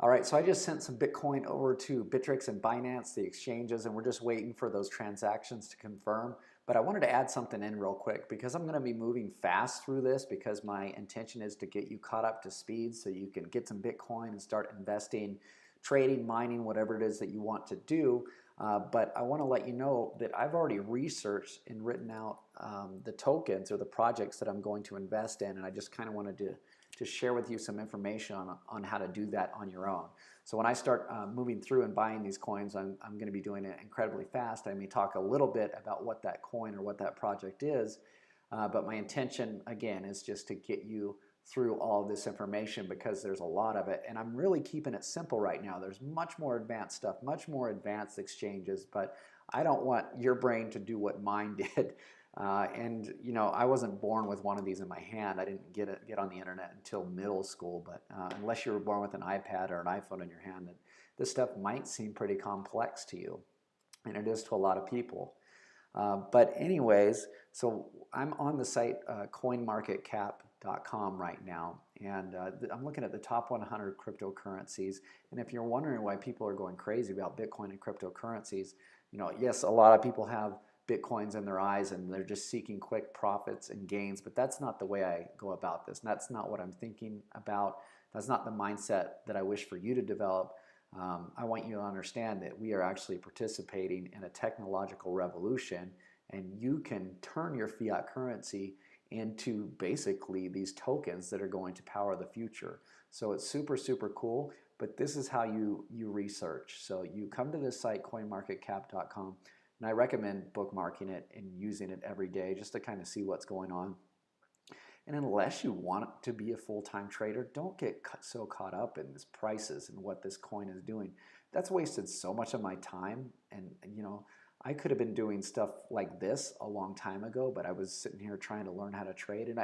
All right, so I just sent some Bitcoin over to Bittrex and Binance, the exchanges, and we're just waiting for those transactions to confirm. But I wanted to add something in real quick because I'm going to be moving fast through this because my intention is to get you caught up to speed so you can get some Bitcoin and start investing, trading, mining, whatever it is that you want to do. But I want to let you know that I've already researched and written out the tokens or the projects that I'm going to invest in, and I just kind of wanted to share with you some information on how to do that on your own. So when I start moving through and buying these coins, I'm going to be doing it incredibly fast. I may talk a little bit about what that coin or what that project is, but my intention, again, is just to get you through all of this information because there's a lot of it, and I'm really keeping it simple right now. There's much more advanced stuff, much more advanced exchanges, but I don't want your brain to do what mine did. And you know, I wasn't born with one of these in my hand. I didn't get on the internet until middle school. But unless you were born with an iPad or an iPhone in your hand, this stuff might seem pretty complex to you, and it is to a lot of people. But anyways, so I'm on the site coinmarketcap.com right now, and I'm looking at the top 100 cryptocurrencies. And if you're wondering why people are going crazy about Bitcoin and cryptocurrencies, you know, yes, a lot of people have Bitcoins in their eyes and they're just seeking quick profits and gains, but that's not the way I go about this. And that's not what I'm thinking about. That's not the mindset that I wish for you to develop. I want you to understand that we are actually participating in a technological revolution, and you can turn your fiat currency into basically these tokens that are going to power the future. So it's super, super cool, but this is how you research. So you come to this site, coinmarketcap.com, and I recommend bookmarking it and using it every day just to kind of see what's going on. And unless you want to be a full-time trader, don't get so caught up in this prices and what this coin is doing. That's wasted so much of my time. And you know, I could have been doing stuff like this a long time ago, but I was sitting here trying to learn how to trade, and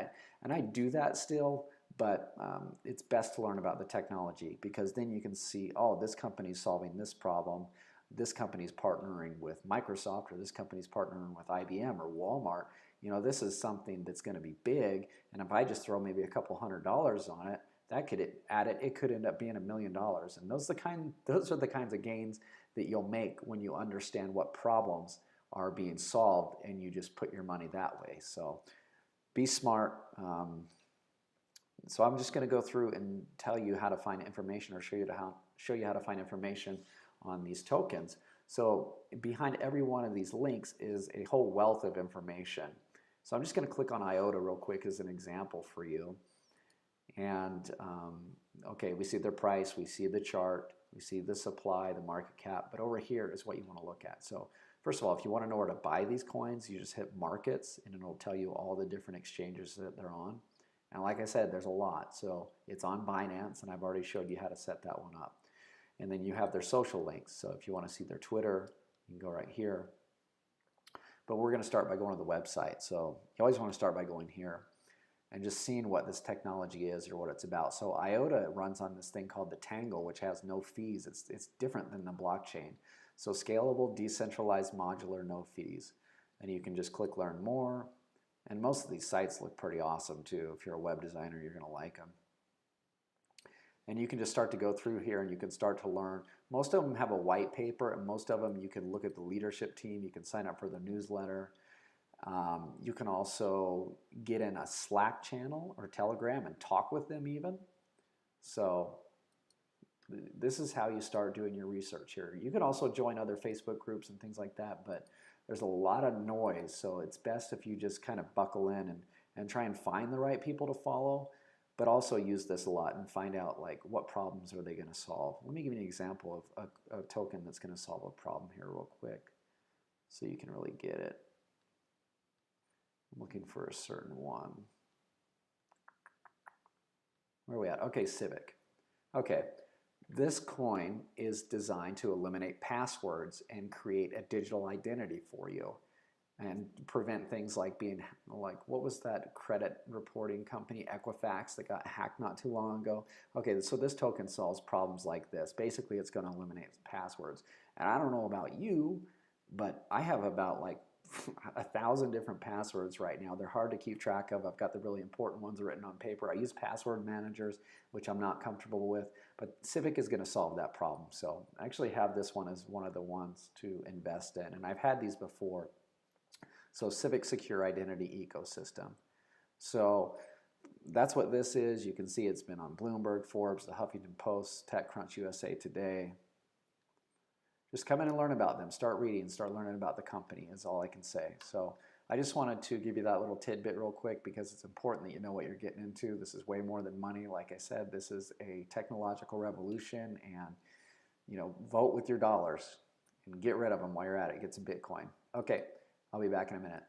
I do that still. But it's best to learn about the technology because then you can see, oh, this company is solving this problem. This company's partnering with Microsoft, or this company's partnering with IBM or Walmart. You know, this is something that's going to be big, and if I just throw maybe a couple $100s on it, that could add it. It could end up being $1 million, and those are the kinds of gains that you'll make when you understand what problems are being solved, and you just put your money that way. So, be smart. So I'm just going to go through and tell you how to find information, or show you how to find information on these tokens. So behind every one of these links is a whole wealth of information. So I'm just going to click on IOTA real quick as an example for you. And okay, we see their price, we see the chart, we see the supply, the market cap, but over here is what you want to look at. So first of all, if you want to know where to buy these coins, you just hit markets and it'll tell you all the different exchanges that they're on. And like I said, there's a lot. So it's on Binance, and I've already showed you how to set that one up. And then you have their social links. So if you want to see their Twitter, you can go right here. But we're going to start by going to the website. So you always want to start by going here and just seeing what this technology is or what it's about. So IOTA runs on this thing called the Tangle, which has no fees. It's different than the blockchain. So scalable, decentralized, modular, no fees. And you can just click Learn More. And most of these sites look pretty awesome too. If you're a web designer, you're going to like them. And you can just start to go through here and you can start to learn. Most of them have a white paper, and most of them you can look at the leadership team. You can sign up for the newsletter. You can also get in a Slack channel or Telegram and talk with them even. So this is how you start doing your research here. You can also join other Facebook groups and things like that, but there's a lot of noise. So it's best if you just kind of buckle in and try and find the right people to follow, but also use this a lot and find out like what problems are they going to solve. Let me give you an example of a token that's going to solve a problem here real quick so you can really get it. I'm looking for a certain one. Where are we at? Okay, Civic. Okay, this coin is designed to eliminate passwords and create a digital identity for you and prevent things like being like, what was that credit reporting company, Equifax, that got hacked not too long ago? Okay, so this token solves problems like this. Basically, it's going to eliminate passwords. And I don't know about you, but I have about like 1,000 different passwords right now. They're hard to keep track of. I've got the really important ones written on paper. I use password managers, which I'm not comfortable with, but Civic is going to solve that problem. So I actually have this one as one of the ones to invest in, and I've had these before. So Civic Secure Identity Ecosystem. So that's what this is. You can see it's been on Bloomberg, Forbes, the Huffington Post, TechCrunch USA Today. Just come in and learn about them. Start reading, start learning about the company is all I can say. So I just wanted to give you that little tidbit real quick because it's important that you know what you're getting into. This is way more than money. Like I said, this is a technological revolution, and vote with your dollars and get rid of them while you're at it. Get some Bitcoin. Okay, I'll be back in a minute.